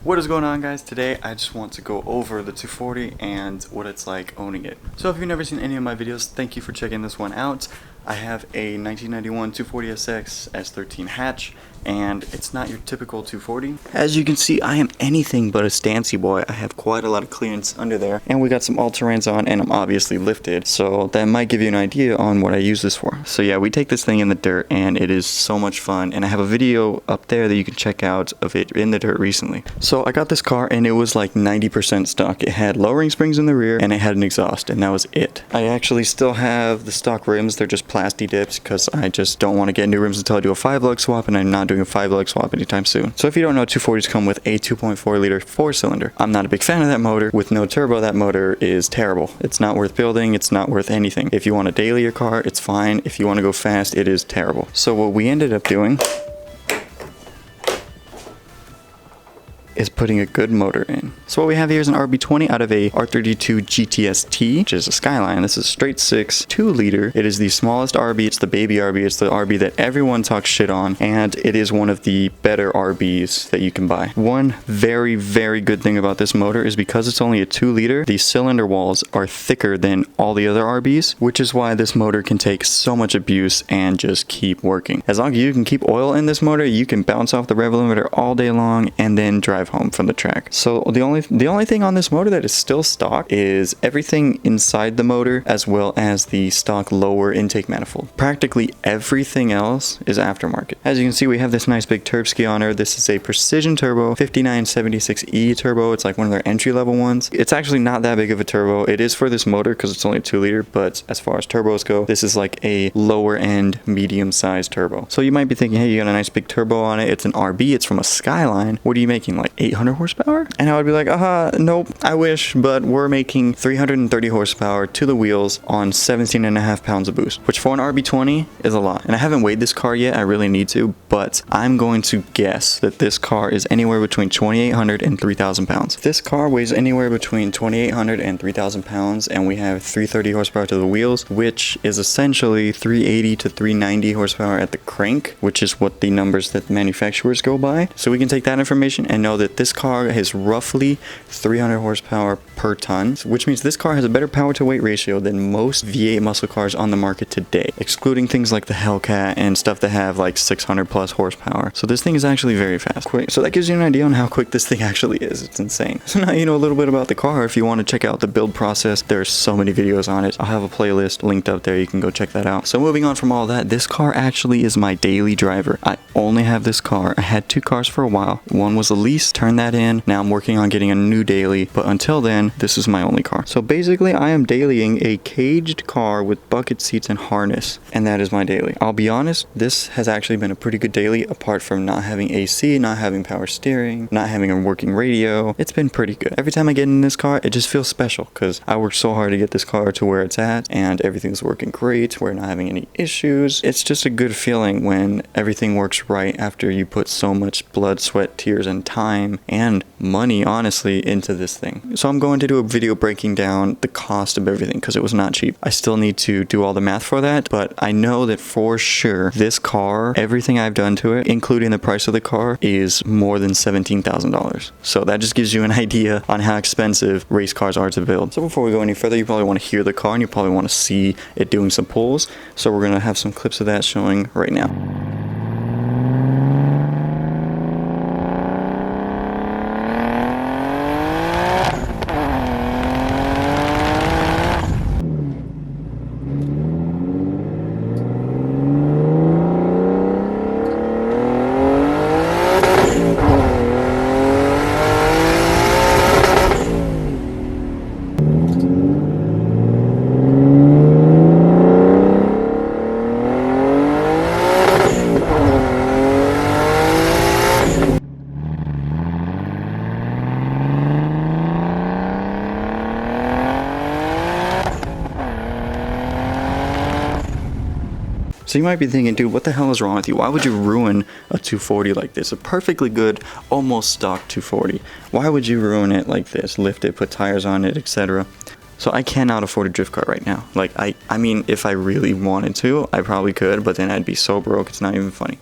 What is going on, guys? Today I just want to go over the 240 and what it's like owning it. So if you've never seen any of my videos, thank you for checking this one out. I have a 1991 240SX S13 hatch, and it's not your typical 240. As you can see, I am anything but a stancy boy. I have quite a lot of clearance under there, and we got some all-terrains on, and I'm obviously lifted, so that might give you an idea on what I use this for. So yeah, we take this thing in the dirt, and it is so much fun, and I have a video up there that you can check out of it in the dirt recently. So I got this car, and it was like 90% stock. It had lowering springs in the rear, and it had an exhaust, and that was it. I actually still have the stock rims. They're just plastic dips because I just don't want to get new rims until I do a 5-lug swap, and I'm not doing a 5-lug swap anytime soon. So if you don't know, 240s come with a 2.4 liter 4-cylinder. I'm not a big fan of that motor. With no turbo, that motor is terrible. It's not worth building. It's not worth anything. If you want to daily your car, it's fine. If you want to go fast, it is terrible. So what we ended up doing is putting a good motor in. So what we have here is an RB20 out of a R32 GTS-T, which is a Skyline. This is straight 6, 2 liter. It is the smallest RB. It's the baby RB. It's the RB that everyone talks shit on, and it is one of the better RBs that you can buy. One very, very good thing about this motor is because it's only a 2 liter, the cylinder walls are thicker than all the other RBs, which is why this motor can take so much abuse and just keep working. As long as you can keep oil in this motor, you can bounce off the rev limiter all day long and then drive home from the track. So the only thing on this motor that is still stock is everything inside the motor, as well as the stock lower intake manifold. Practically everything else is aftermarket. As you can see, we have this nice big turb ski on her. This is a Precision Turbo 5976E turbo. It's like one of their entry level ones. It's actually not that big of a turbo. It is for this motor because it's only 2 liter, but as far as turbos go, this is like a lower end medium sized turbo. So you might be thinking, hey, you got a nice big turbo on it. It's an RB. It's from a Skyline. What are you making, like 800 horsepower? And I would be like, nope, I wish, but we're making 330 horsepower to the wheels on 17.5 pounds of boost, which for an RB20 is a lot. And I haven't weighed this car yet. I really need to, but I'm going to guess that this car is anywhere between 2,800 and 3,000 pounds. This car weighs anywhere between 2,800 and 3,000 pounds, and we have 330 horsepower to the wheels, which is essentially 380 to 390 horsepower at the crank, which is what the numbers that the manufacturers go by. So we can take that information and know that this car has roughly 300 horsepower per ton, which means this car has a better power to weight ratio than most V8 muscle cars on the market today, excluding things like the Hellcat and stuff that have like 600 plus horsepower. So this thing is actually very fast. Quick. So that gives you an idea on how quick this thing actually is. It's insane. So now you know a little bit about the car. If you want to check out the build process, there's so many videos on it. I'll have a playlist linked up there. You can go check that out. So moving on from all that, this car actually is my daily driver. I only have this car. I had 2 cars for a while. One was a lease, turned that in. Now I'm working on getting a new daily, but until then, this is my only car. So basically, I am dailying a caged car with bucket seats and harness, and that is my daily. I'll be honest, this has actually been a pretty good daily, apart from not having AC, not having power steering, not having a working radio. It's been pretty good. Every time I get in this car, it just feels special because I worked so hard to get this car to where it's at, and everything's working great. We're not having any issues. It's just a good feeling when everything works right after you put so much blood, sweat, tears, and time and money, honestly, into this thing. So I'm going to do a video breaking down the cost of everything because it was not cheap. I still need to do all the math for that, but I know that for sure this car, everything I've done to it, including the price of the car, is more than $17,000. So that just gives you an idea on how expensive race cars are to build. So before we go any further, you probably want to hear the car and you probably want to see it doing some pulls. So we're going to have some clips of that showing right now. So you might be thinking, dude, what the hell is wrong with you? Why would you ruin a 240 like this? A perfectly good, almost stock 240. Why would you ruin it like this? Lift it, put tires on it, etc. So I cannot afford a drift car right now. Like, I mean, if I really wanted to, I probably could, but then I'd be so broke, it's not even funny.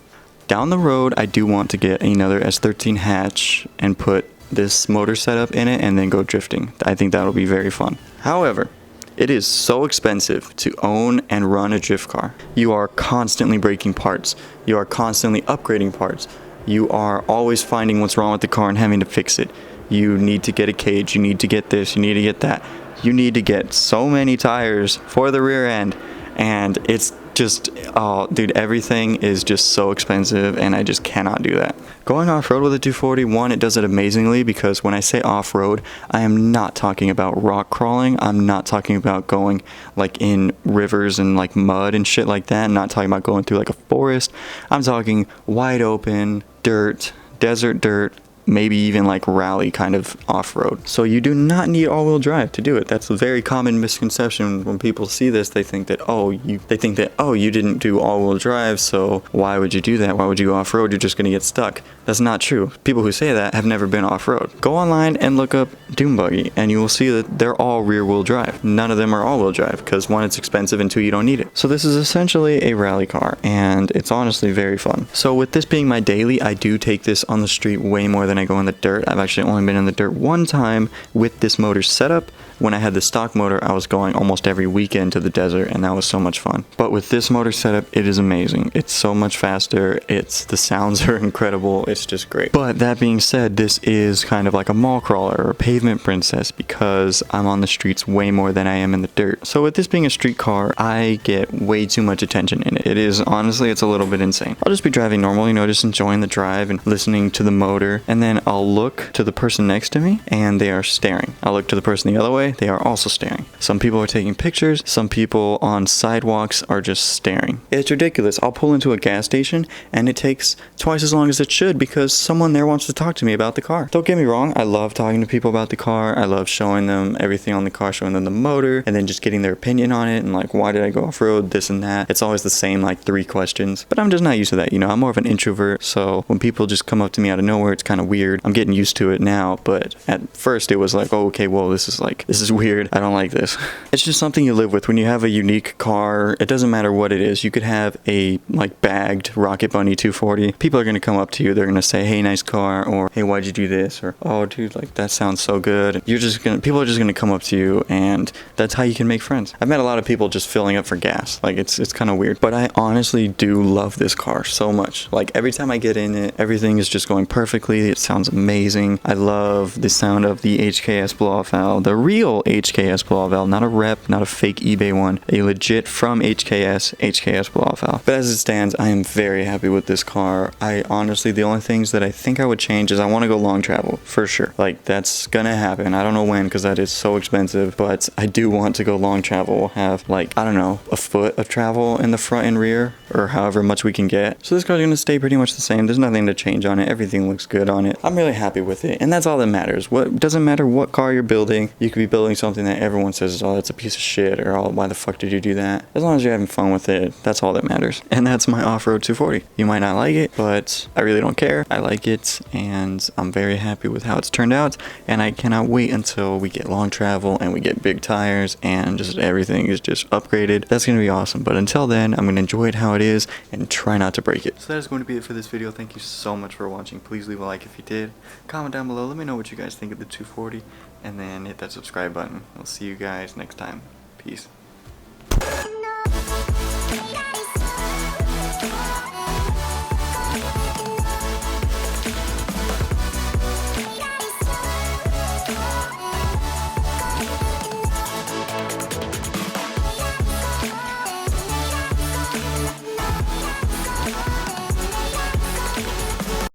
Down the road, I do want to get another S13 hatch and put this motor setup in it and then go drifting. I think that'll be very fun. However, it is so expensive to own and run a drift car. You are constantly breaking parts. You are constantly upgrading parts. You are always finding what's wrong with the car and having to fix it. You need to get a cage, you need to get this, you need to get that. You need to get so many tires for the rear end, and it's just, oh dude, everything is just so expensive and I just cannot do that. Going off-road with a 240, one, it does it amazingly, because when I say off-road, I am not talking about rock crawling. I'm not talking about going like in rivers and like mud and shit like that. I'm not talking about going through like a forest. I'm talking wide open dirt, desert dirt, maybe even like rally kind of off-road. So you do not need all-wheel drive to do it. That's a very common misconception. When people see this, they think that you didn't do all-wheel drive, so why would you do that? Why would you go off-road? You're just gonna get stuck. That's not true. People who say that have never been off-road. Go online and look up dune buggy and you will see that they're all rear-wheel drive. None of them are all-wheel drive, because one, it's expensive, and two, you don't need it. So this is essentially a rally car, and it's honestly very fun. So with this being my daily, I do take this on the street way more than I go in the dirt. I've actually only been in the dirt one time with this motor setup. When I had the stock motor, I was going almost every weekend to the desert, and that was so much fun. But with this motor setup, it is amazing. It's so much faster. The sounds are incredible. It's just great. But that being said, this is kind of like a mall crawler or a pavement princess, because I'm on the streets way more than I am in the dirt. So with this being a street car, I get way too much attention in it. It is, honestly, it's a little bit insane. I'll just be driving normal, you know, just enjoying the drive and listening to the motor, and then I'll look to the person next to me and they are staring. I'll look to the person the other way, they are also staring. Some people are taking pictures, some people on sidewalks are just staring. It's ridiculous. I'll pull into a gas station and it takes twice as long as it should because someone there wants to talk to me about the car. Don't get me wrong, I love talking to people about the car. I love showing them everything on the car, showing them the motor, and then just getting their opinion on it and like, why did I go off-road, this and that. It's always the same like 3 questions, but I'm just not used to that, you know. I'm more of an introvert, so when people just come up to me out of nowhere, it's kind of weird. I'm getting used to it now, but at first it was like, oh, okay, well, this is weird. I don't like this. It's just something you live with. When you have a unique car, it doesn't matter what it is. You could have a like bagged Rocket Bunny 240. People are going to come up to you. They're going to say, hey, nice car, or hey, why'd you do this? Or, oh, dude, like that sounds so good. People are just going to come up to you, and that's how you can make friends. I've met a lot of people just filling up for gas. Like it's kind of weird, but I honestly do love this car so much. Like every time I get in it, everything is just going perfectly. It sounds amazing. I love the sound of the HKS blow-off valve, the real HKS blow-off valve, not a rep, not a fake eBay one, a legit from HKS blow-off valve. But as it stands, I am very happy with this car. I honestly, the only things that I think I would change is I want to go long travel for sure. Like that's gonna happen. I don't know when, because that is so expensive, but I do want to go long travel. Have like, I don't know, a foot of travel in the front and rear, or however much we can get. So this car's gonna stay pretty much the same. There's nothing to change on it. Everything looks good on it. I'm really happy with it, and that's all that matters. What doesn't matter what car you're building. You could be building something that everyone says, oh, that's a piece of shit, or oh, why the fuck did you do that? As long as you're having fun with it, that's all that matters. And that's my off-road 240. You might not like it, but I really don't care. I like it, and I'm very happy with how it's turned out, and I cannot wait until we get long travel and we get big tires and just everything is just upgraded. That's gonna be awesome. But until then, I'm gonna enjoy it how it is and try not to break it. So that is going to be it for this video. Thank you so much for watching. Please leave a like if you did. Comment down below. Let me know what you guys think of the 240, and then hit that subscribe button. We'll see you guys next time. Peace.